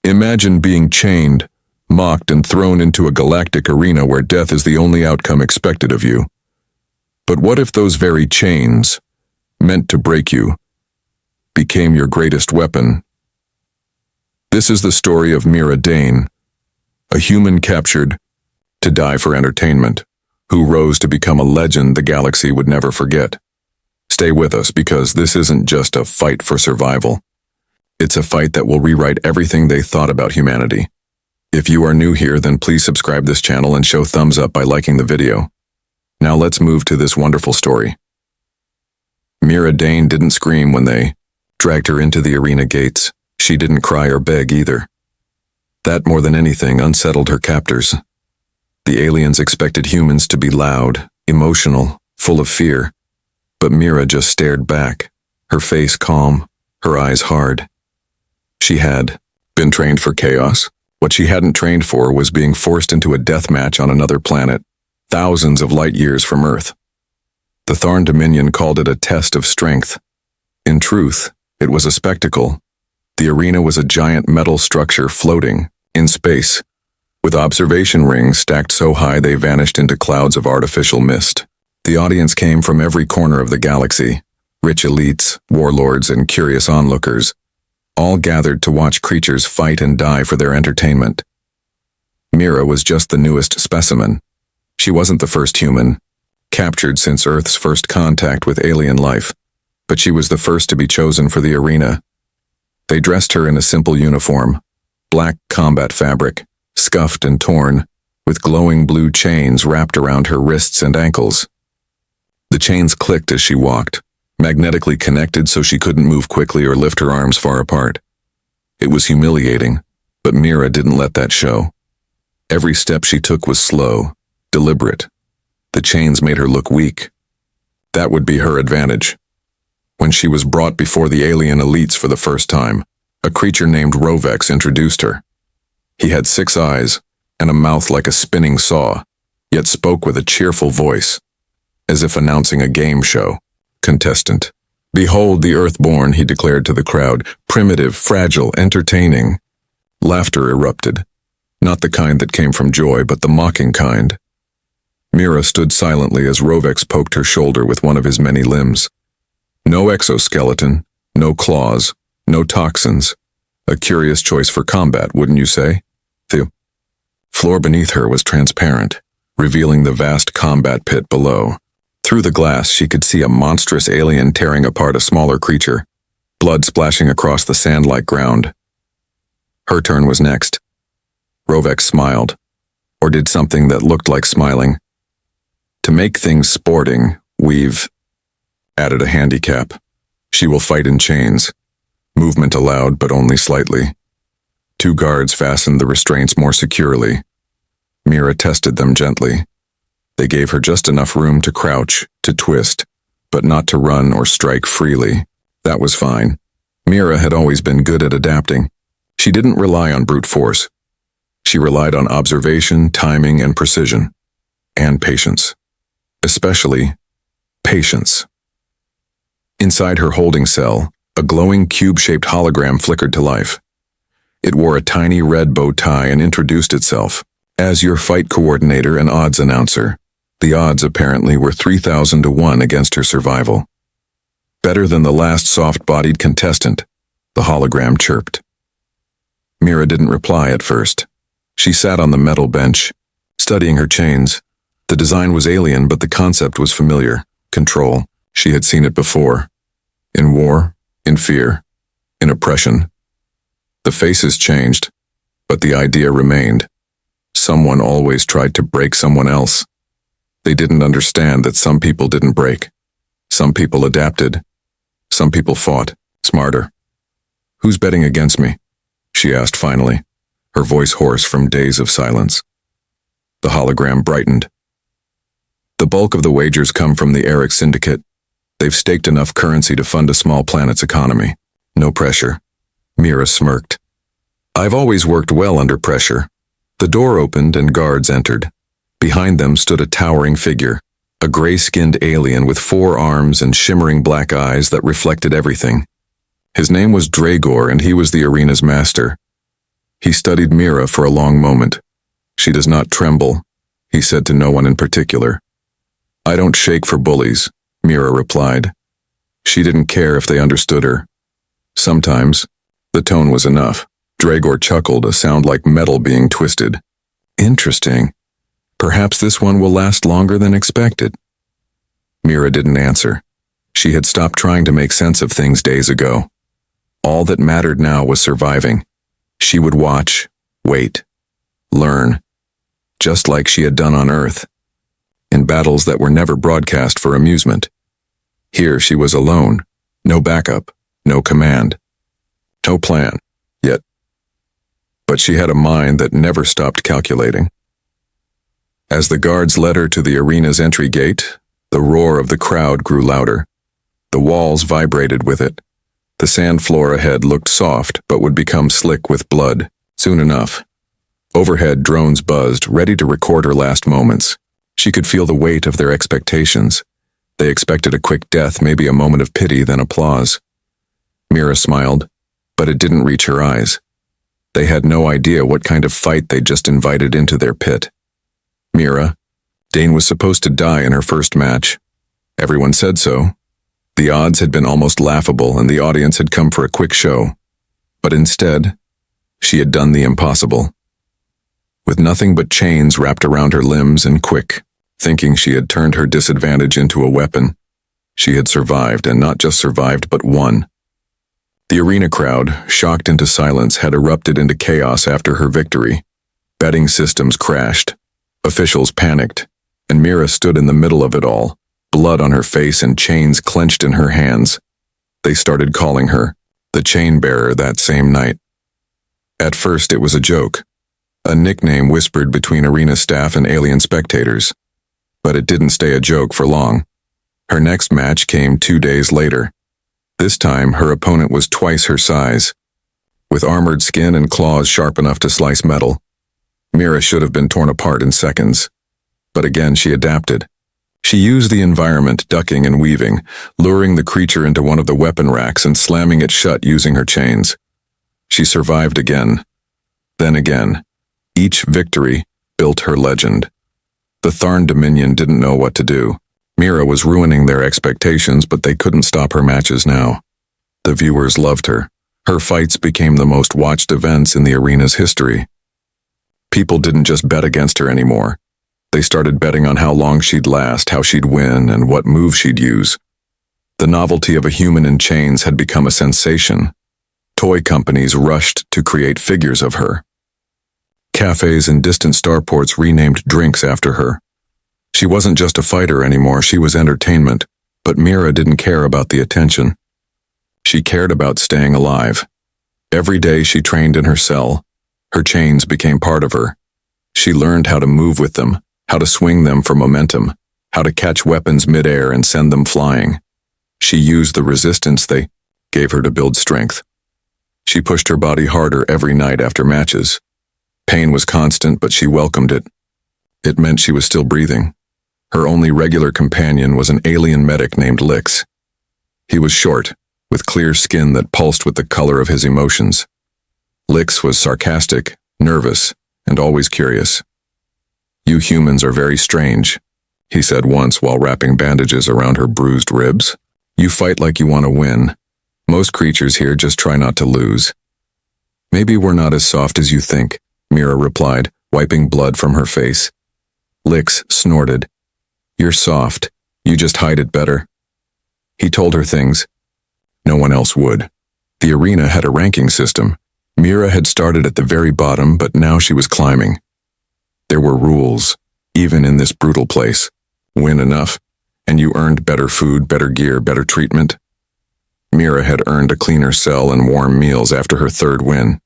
Imagine being chained, mocked, and thrown into a galactic arena where death is the only outcome expected of you. But what if those very chains, meant to break you, became your greatest weapon? This is the story of Mira Dane, a human captured to die for entertainment, who rose to become a legend the galaxy would never forget. Stay with us because this isn't just a fight for survival. It's a fight that will rewrite everything they thought about humanity. If you are new here, then please subscribe this channel and show thumbs up by liking the video. Now let's move to this wonderful story. Mira Dane didn't scream when they dragged her into the arena gates. She didn't cry or beg either. That, more than anything, unsettled her captors. The aliens expected humans to be loud, emotional, full of fear. But Mira just stared back, her face calm, her eyes hard. She had been trained for chaos. What she hadn't trained for was being forced into a death match on another planet, thousands of light years from Earth. The Tharn Dominion called it a test of strength. In truth, it was a spectacle. The arena was a giant metal structure floating in space, with observation rings stacked so high they vanished into clouds of artificial mist. The audience came from every corner of the galaxy, rich elites, warlords, and curious onlookers, all gathered to watch creatures fight and die for their entertainment. Mira was just the newest specimen. She wasn't the first human, captured since Earth's first contact with alien life, but she was the first to be chosen for the arena. They dressed her in a simple uniform, black combat fabric, scuffed and torn, with glowing blue chains wrapped around her wrists and ankles. The chains clicked as she walked, magnetically connected so she couldn't move quickly or lift her arms far apart. It was humiliating, but Mira didn't let that show. Every step she took was slow, deliberate. The chains made her look weak. That would be her advantage. When she was brought before the alien elites for the first time, a creature named Rovex introduced her. He had 6 eyes and a mouth like a spinning saw, yet spoke with a cheerful voice, as if announcing a game show. Contestant. "Behold the Earthborn," he declared to the crowd, "primitive, fragile, entertaining." Laughter erupted, not the kind that came from joy, but the mocking kind. Mira stood silently as Rovex poked her shoulder with one of his many limbs. No exoskeleton, no claws, no toxins. A curious choice for combat, wouldn't you say? The floor beneath her was transparent, revealing the vast combat pit below. Through the glass, she could see a monstrous alien tearing apart a smaller creature, blood splashing across the sand-like ground. Her turn was next. Rovex smiled, or did something that looked like smiling. "To make things sporting, we've added a handicap. She will fight in chains. Movement allowed, but only slightly." 2 guards fastened the restraints more securely. Mira tested them gently. They gave her just enough room to crouch, to twist, but not to run or strike freely. That was fine. Mira had always been good at adapting. She didn't rely on brute force. She relied on observation, timing, and precision. And patience. Especially patience. Inside her holding cell, a glowing cube-shaped hologram flickered to life. It wore a tiny red bow tie and introduced itself as your fight coordinator and odds announcer. The odds apparently were 3,000 to 1 against her survival. "Better than the last soft-bodied contestant," the hologram chirped. Mira didn't reply at first. She sat on the metal bench, studying her chains. The design was alien, but the concept was familiar. Control. She had seen it before. In war, in fear, in oppression. The faces changed, but the idea remained. Someone always tried to break someone else. They didn't understand that some people didn't break. Some people adapted. Some people fought, smarter. "Who's betting against me?" she asked finally, her voice hoarse from days of silence. The hologram brightened. "The bulk of the wagers come from the Eric Syndicate. They've staked enough currency to fund a small planet's economy. No pressure." Mira smirked. "I've always worked well under pressure." The door opened and guards entered. Behind them stood a towering figure, a gray-skinned alien with 4 arms and shimmering black eyes that reflected everything. His name was Dragor, and he was the arena's master. He studied Mira for a long moment. She does not tremble, he said to no one in particular. I don't shake for bullies, Mira replied. She didn't care if they understood her. Sometimes, the tone was enough. Dragor chuckled, a sound like metal being twisted. Interesting. Perhaps this one will last longer than expected. Mira didn't answer. She had stopped trying to make sense of things days ago. All that mattered now was surviving. She would watch, wait, learn, just like she had done on Earth, in battles that were never broadcast for amusement. Here she was alone, no backup, no command, no plan, yet. But she had a mind that never stopped calculating. As the guards led her to the arena's entry gate, the roar of the crowd grew louder. The walls vibrated with it. The sand floor ahead looked soft, but would become slick with blood, soon enough. Overhead, drones buzzed, ready to record her last moments. She could feel the weight of their expectations. They expected a quick death, maybe a moment of pity, then applause. Mira smiled, but it didn't reach her eyes. They had no idea what kind of fight they'd just invited into their pit. Mira, Dane was supposed to die in her first match. Everyone said so. The odds had been almost laughable, and the audience had come for a quick show. But instead, she had done the impossible. With nothing but chains wrapped around her limbs and quick, thinking she had turned her disadvantage into a weapon, she had survived, and not just survived, but won. The arena crowd, shocked into silence, had erupted into chaos after her victory. Betting systems crashed. Officials panicked, and Mira stood in the middle of it all, blood on her face and chains clenched in her hands. They started calling her the chain bearer that same night. At first it was a joke, a nickname whispered between arena staff and alien spectators. But it didn't stay a joke for long. Her next match came 2 days later. This time her opponent was twice her size. With armored skin and claws sharp enough to slice metal, Mira should have been torn apart in seconds. But again she adapted. She used the environment, ducking and weaving, luring the creature into one of the weapon racks and slamming it shut using her chains. She survived again. Then again. Each victory built her legend. The Tharn Dominion didn't know what to do. Mira was ruining their expectations, but they couldn't stop her matches now. The viewers loved her. Her fights became the most watched events in the arena's history. People didn't just bet against her anymore. They started betting on how long she'd last, how she'd win, and what move she'd use. The novelty of a human in chains had become a sensation. Toy companies rushed to create figures of her. Cafes in distant starports renamed drinks after her. She wasn't just a fighter anymore, she was entertainment, but Mira didn't care about the attention. She cared about staying alive. Every day she trained in her cell. Her chains became part of her. She learned how to move with them, how to swing them for momentum, how to catch weapons midair and send them flying. She used the resistance they gave her to build strength. She pushed her body harder every night after matches. Pain was constant, but she welcomed it. It meant she was still breathing. Her only regular companion was an alien medic named Lix. He was short, with clear skin that pulsed with the color of his emotions. Lix was sarcastic, nervous, and always curious. "You humans are very strange," he said once while wrapping bandages around her bruised ribs. "You fight like you want to win. Most creatures here just try not to lose." "Maybe we're not as soft as you think," Mira replied, wiping blood from her face. Lix snorted. "You're soft. You just hide it better." He told her things no one else would. The arena had a ranking system. Mira had started at the very bottom, but now she was climbing. There were rules, even in this brutal place. Win enough, and you earned better food, better gear, better treatment. Mira had earned a cleaner cell and warm meals after her third win.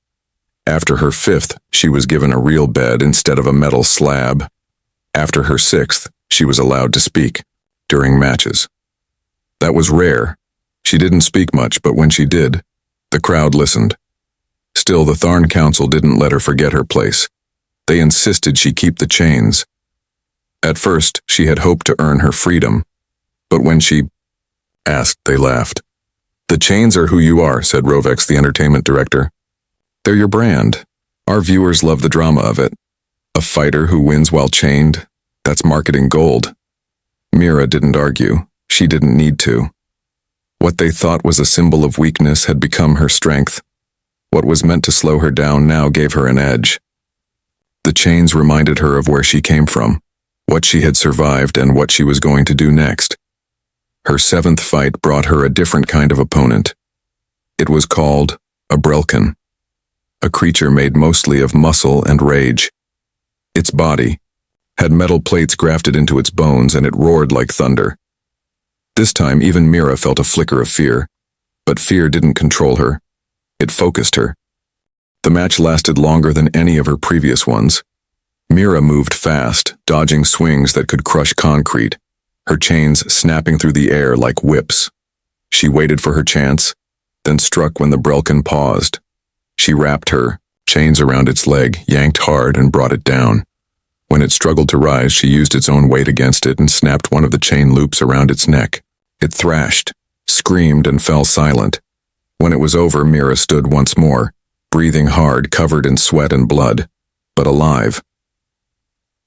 After her fifth, she was given a real bed instead of a metal slab. After her sixth, she was allowed to speak, during matches. That was rare. She didn't speak much, but when she did, the crowd listened. Still, the Tharn Council didn't let her forget her place. They insisted she keep the chains. At first, she had hoped to earn her freedom, but when she asked, they laughed. "The chains are who you are," said Rovex, the entertainment director. "They're your brand. Our viewers love the drama of it. A fighter who wins while chained, that's marketing gold. Mira didn't argue. She didn't need to. What they thought was a symbol of weakness had become her strength. What was meant to slow her down now gave her an edge. The chains reminded her of where she came from, what she had survived, and what she was going to do next. Her seventh fight brought her a different kind of opponent. It was called Unbroken, a creature made mostly of muscle and rage. Its body had metal plates grafted into its bones, and it roared like thunder. This time, even Mira felt a flicker of fear, but fear didn't control her. It focused her. The match lasted longer than any of her previous ones. Mira moved fast, dodging swings that could crush concrete, her chains snapping through the air like whips. She waited for her chance, then struck when the Unbroken paused. She wrapped her chains around its leg, yanked hard, and brought it down. When it struggled to rise, she used its own weight against it and snapped one of the chain loops around its neck. It thrashed, screamed, and fell silent. When it was over, Mira stood once more, breathing hard, covered in sweat and blood, but alive.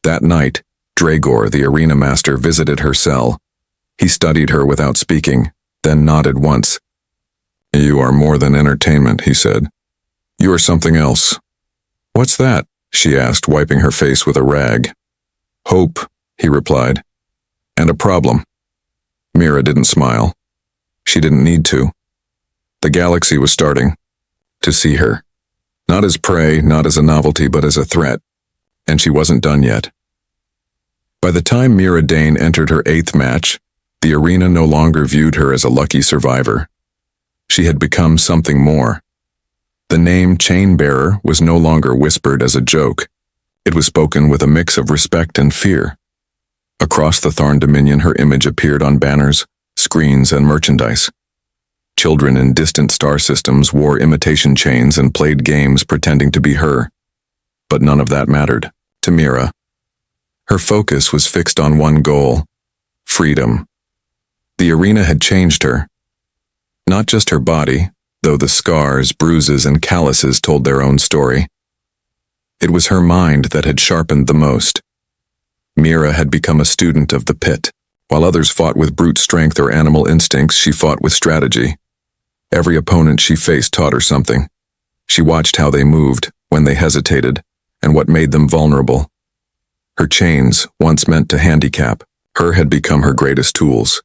That night, Dragor, the arena master, visited her cell. He studied her without speaking, then nodded once. "You are more than entertainment," he said. "You are something else." "What's that?" she asked, wiping her face with a rag. "Hope," he replied. "And a problem." Mira didn't smile. She didn't need to. The galaxy was starting to see her. Not as prey, not as a novelty, but as a threat. And she wasn't done yet. By the time Mira Dane entered her 8th match, the arena no longer viewed her as a lucky survivor. She had become something more. The name Chainbearer was no longer whispered as a joke. It was spoken with a mix of respect and fear. Across the Tharn Dominion, her image appeared on banners, screens, and merchandise. Children in distant star systems wore imitation chains and played games pretending to be her. But none of that mattered to Mira. Her focus was fixed on one goal: freedom. The arena had changed her. Not just her body, though the scars, bruises, and calluses told their own story. It was her mind that had sharpened the most. Mira had become a student of the pit. While others fought with brute strength or animal instincts, she fought with strategy. Every opponent she faced taught her something. She watched how they moved, when they hesitated, and what made them vulnerable. Her chains, once meant to handicap her, had become her greatest tools.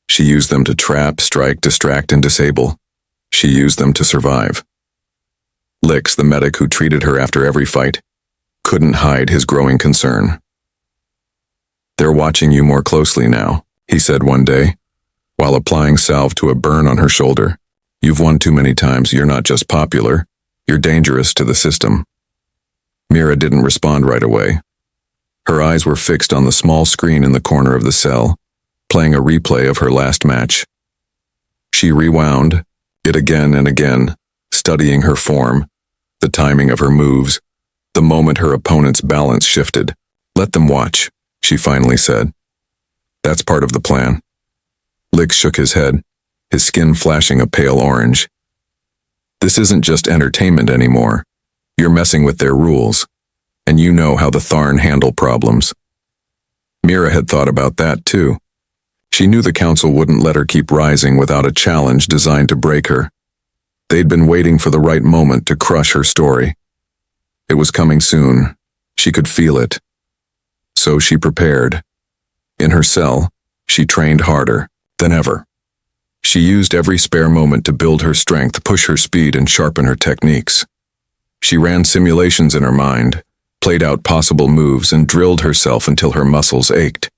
She used them to trap, strike, distract, and disable. She used them to survive. Lix, the medic who treated her after every fight, couldn't hide his growing concern. "They're watching you more closely now," he said one day, while applying salve to a burn on her shoulder. "You've won too many times. You're not just popular, you're dangerous to the system." Mira didn't respond right away. Her eyes were fixed on the small screen in the corner of the cell, playing a replay of her last match. She rewound it again and again, studying her form, the timing of her moves, the moment her opponent's balance shifted. "Let them watch," she finally said. "That's part of the plan." Lix shook his head, his skin flashing a pale orange. "This isn't just entertainment anymore. You're messing with their rules, and you know how the Tharn handle problems." Mira had thought about that too. She knew the council wouldn't let her keep rising without a challenge designed to break her. They'd been waiting for the right moment to crush her story. It was coming soon. She could feel it. So she prepared. In her cell, she trained harder than ever. She used every spare moment to build her strength, push her speed, and sharpen her techniques. She ran simulations in her mind, played out possible moves, and drilled herself until her muscles ached.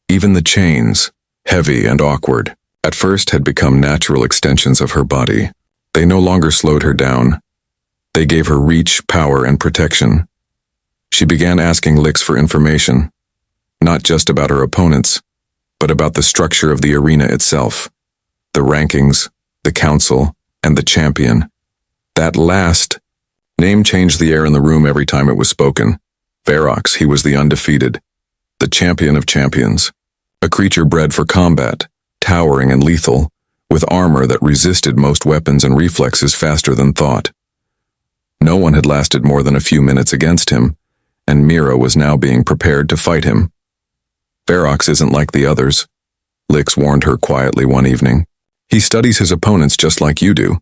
Even the chains, heavy and awkward, at first had become natural extensions of her body. They no longer slowed her down. They gave her reach, power, and protection. She began asking Lix for information, not just about her opponents, but about the structure of the arena itself. The rankings, the council, and the champion. That last name changed the air in the room every time it was spoken. Verox, he was the undefeated, the champion of champions, a creature bred for combat, towering and lethal, with armor that resisted most weapons and reflexes faster than thought. No one had lasted more than a few minutes against him, and Mira was now being prepared to fight him. Ferox isn't like the others, Lix warned her quietly one evening. He studies his opponents just like you do,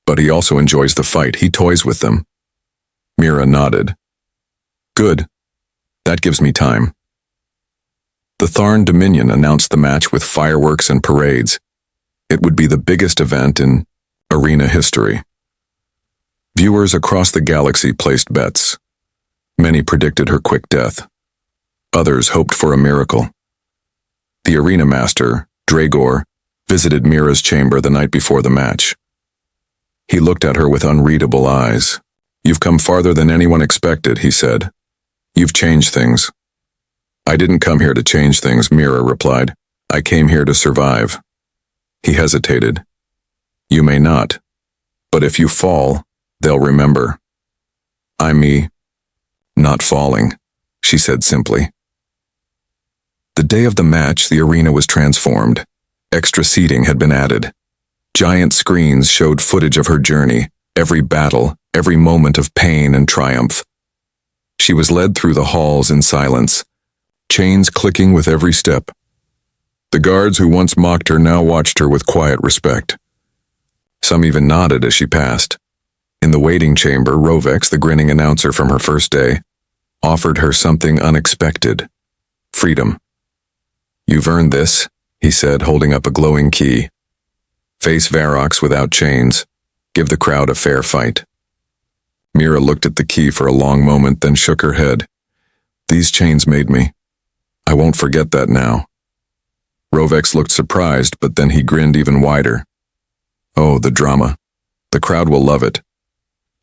but he also enjoys the fight. He toys with them. Mira nodded. Good. That gives me time. The Tharn Dominion announced the match with fireworks and parades. It would be the biggest event in arena history. Viewers across the galaxy placed bets. Many predicted her quick death. Others hoped for a miracle. The arena master, Dragor, visited Mira's chamber the night before the match. He looked at her with unreadable eyes. You've come farther than anyone expected, he said. You've changed things. I didn't come here to change things, Mira replied. I came here to survive. He hesitated. You may not, but if you fall, they'll remember. I'm me, not falling, she said simply. The day of the match, the arena was transformed. Extra seating had been added. Giant screens showed footage of her journey, every battle, every moment of pain and triumph. She was led through the halls in silence, chains clicking with every step. The guards who once mocked her now watched her with quiet respect. Some even nodded as she passed. In the waiting chamber, Rovex, the grinning announcer from her first day, offered her something unexpected. Freedom. You've earned this, he said, holding up a glowing key. Face Ferox without chains. Give the crowd a fair fight. Mira looked at the key for a long moment, then shook her head. These chains made me. I won't forget that now. Rovex looked surprised, but then he grinned even wider. Oh, the drama. The crowd will love it.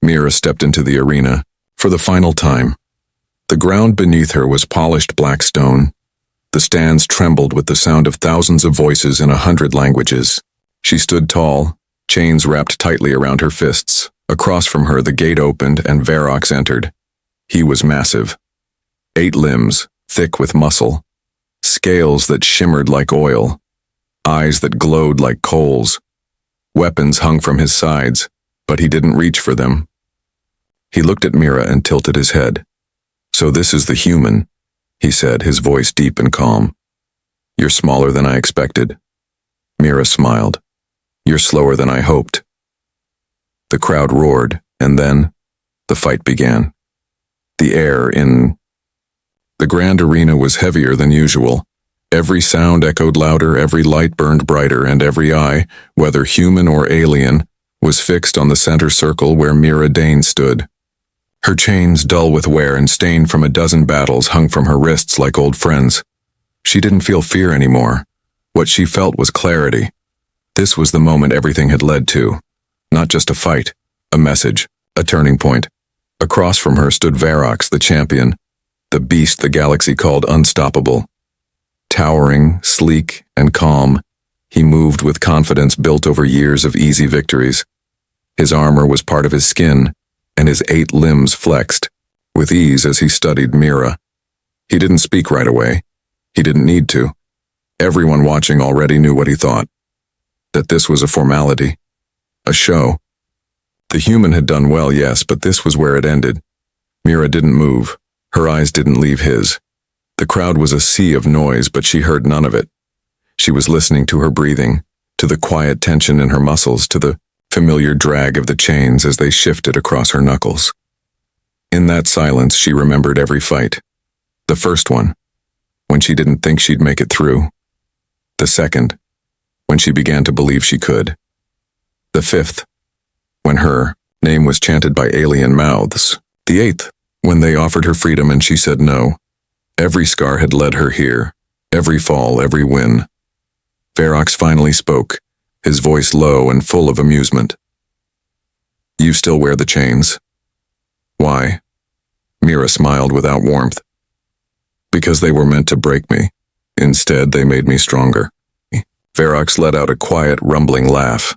Mira stepped into the arena for the final time. The ground beneath her was polished black stone. The stands trembled with the sound of thousands of voices in 100 languages. She stood tall, chains wrapped tightly around her fists. Across from her, the gate opened and Ferox entered. He was massive. 8 limbs, thick with muscle. Scales that shimmered like oil. Eyes that glowed like coals. Weapons hung from his sides, but he didn't reach for them. He looked at Mira and tilted his head. So this is the human, he said, his voice deep and calm. You're smaller than I expected. Mira smiled. You're slower than I hoped. The crowd roared, and then the fight began. The air in the grand arena was heavier than usual. Every sound echoed louder, every light burned brighter, and every eye, whether human or alien, was fixed on the center circle where Mira Dane stood. Her chains, dull with wear and stained from a dozen battles, hung from her wrists like old friends. She didn't feel fear anymore. What she felt was clarity. This was the moment everything had led to. Not just a fight, a message, a turning point. Across from her stood Ferox, the champion, the beast the galaxy called unstoppable. Towering, sleek, and calm, he moved with confidence built over years of easy victories. His armor was part of his skin, and his 8 limbs flexed, with ease as he studied Mira. He didn't speak right away. He didn't need to. Everyone watching already knew what he thought. That this was a formality. A show. The human had done well, yes, but this was where it ended. Mira didn't move. Her eyes didn't leave his. The crowd was a sea of noise, but she heard none of it. She was listening to her breathing, to the quiet tension in her muscles, to the familiar drag of the chains as they shifted across her knuckles. In that silence, she remembered every fight. The first one, when she didn't think she'd make it through. The second, when she began to believe she could. The fifth, when her name was chanted by alien mouths. The 8th, when they offered her freedom and she said no. Every scar had led her here, every fall, every win. Ferox finally spoke, his voice low and full of amusement. You still wear the chains? Why? Mira smiled without warmth. Because they were meant to break me. Instead, they made me stronger. Ferox let out a quiet, rumbling laugh.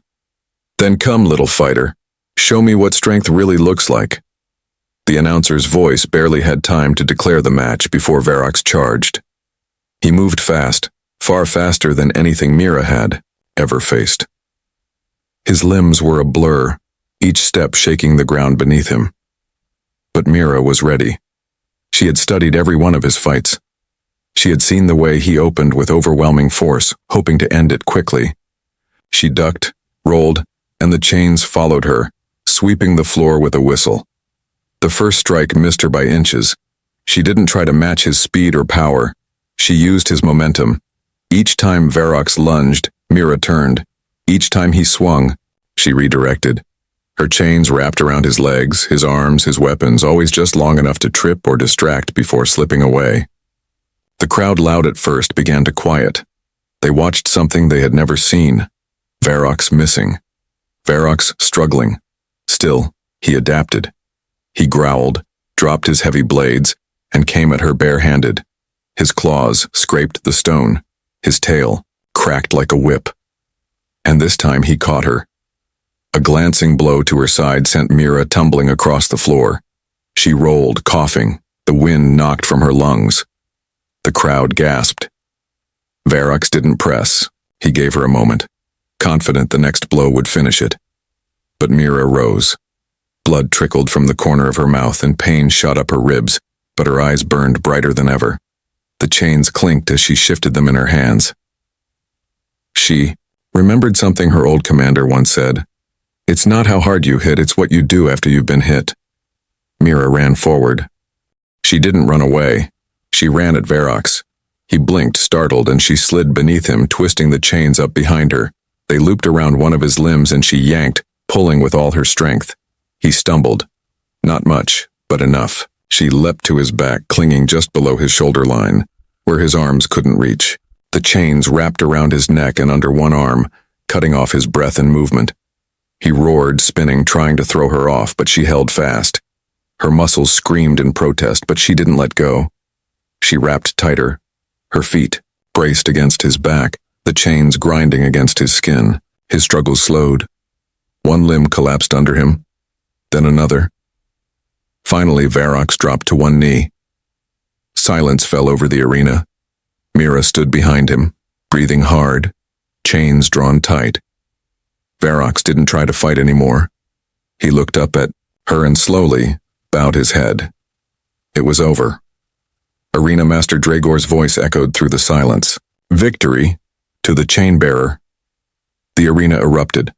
Then come, little fighter. Show me what strength really looks like. The announcer's voice barely had time to declare the match before Ferox charged. He moved fast, far faster than anything Mira had ever faced. His limbs were a blur, each step shaking the ground beneath him. But Mira was ready. She had studied every one of his fights. She had seen the way he opened with overwhelming force, hoping to end it quickly. She ducked, rolled, and the chains followed her, sweeping the floor with a whistle. The first strike missed her by inches. She didn't try to match his speed or power. She used his momentum. Each time Varrox lunged, Mira turned. Each time he swung, she redirected. Her chains wrapped around his legs, his arms, his weapons, always just long enough to trip or distract before slipping away. The crowd, loud at first, began to quiet. They watched something they had never seen. Varrox missing. Varrox struggling. Still, he adapted. He growled, dropped his heavy blades, and came at her barehanded. His claws scraped the stone. His tail cracked like a whip. And this time he caught her. A glancing blow to her side sent Mira tumbling across the floor. She rolled, coughing. The wind knocked from her lungs. The crowd gasped. Varrox didn't press. He gave her a moment, confident the next blow would finish it. But Mira rose. Blood trickled from the corner of her mouth and pain shot up her ribs, but her eyes burned brighter than ever. The chains clinked as she shifted them in her hands. She remembered something her old commander once said. It's not how hard you hit, it's what you do after you've been hit. Mira ran forward. She didn't run away. She ran at Varrox. He blinked, startled, and she slid beneath him, twisting the chains up behind her. They looped around one of his limbs and she yanked, pulling with all her strength. He stumbled. Not much, but enough. She leapt to his back, clinging just below his shoulder line, where his arms couldn't reach. The chains wrapped around his neck and under one arm, cutting off his breath and movement. He roared, spinning, trying to throw her off, but she held fast. Her muscles screamed in protest, but she didn't let go. She wrapped tighter, her feet braced against his back, the chains grinding against his skin. His struggles slowed. One limb collapsed under him, then another. Finally, Varrox dropped to one knee. Silence fell over the arena. Mira stood behind him, breathing hard, chains drawn tight. Varrox didn't try to fight anymore. He looked up at her and slowly bowed his head. It was over. Arena Master Dragor's voice echoed through the silence. Victory to the chain-bearer. The arena erupted.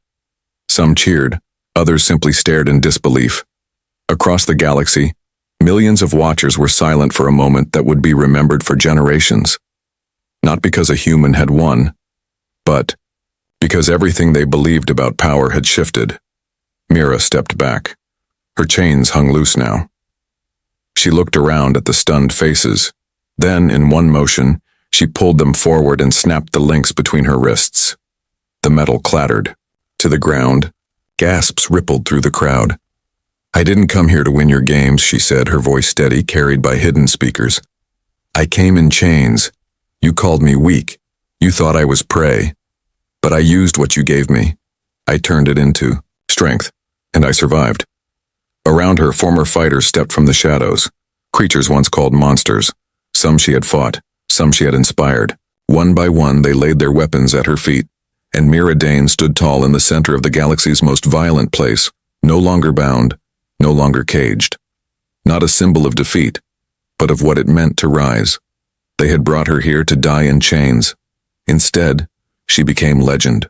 Some cheered, others simply stared in disbelief. Across the galaxy, millions of watchers were silent for a moment that would be remembered for generations. Not because a human had won, but because everything they believed about power had shifted. Mira stepped back. Her chains hung loose now. She looked around at the stunned faces. Then, in one motion, she pulled them forward and snapped the links between her wrists. The metal clattered. To the ground, gasps rippled through the crowd. I didn't come here to win your games, she said, her voice steady, carried by hidden speakers. I came in chains. You called me weak. You thought I was prey. But I used what you gave me. I turned it into strength, and I survived. Around her, former fighters stepped from the shadows. Creatures once called monsters. Some she had fought, some she had inspired. One by one, they laid their weapons at her feet, and Mira Dane stood tall in the center of the galaxy's most violent place, no longer bound, no longer caged. Not a symbol of defeat, but of what it meant to rise. They had brought her here to die in chains. Instead, she became legend.